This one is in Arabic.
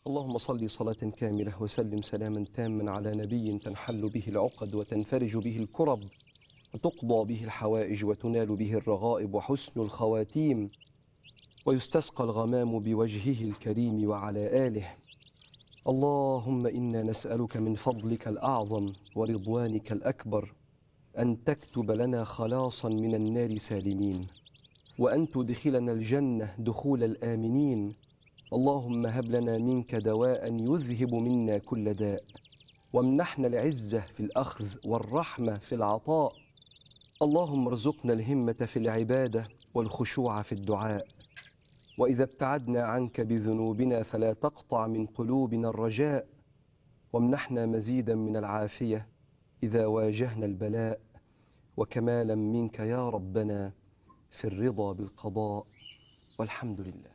اللهم صل صلاة كاملة وسلم سلاما تاما على نبي تنحل به العقد وتنفرج به الكرب وتقضى به الحوائج وتنال به الرغائب وحسن الخواتيم ويستسقى الغمام بوجهه الكريم وعلى آله. اللهم إنا نسألك من فضلك الأعظم ورضوانك الأكبر أن تكتب لنا خلاصا من النار سالمين، وأن تدخلنا الجنة دخول الآمنين. اللهم هب لنا منك دواء يذهب منا كل داء، وامنحنا العزة في الأخذ والرحمة في العطاء. اللهم ارزقنا الهمة في العبادة والخشوع في الدعاء، وإذا ابتعدنا عنك بذنوبنا فلا تقطع من قلوبنا الرجاء، وامنحنا مزيدا من العافية إذا واجهنا البلاء، وكمالا منك يا ربنا في الرضا بالقضاء. والحمد لله.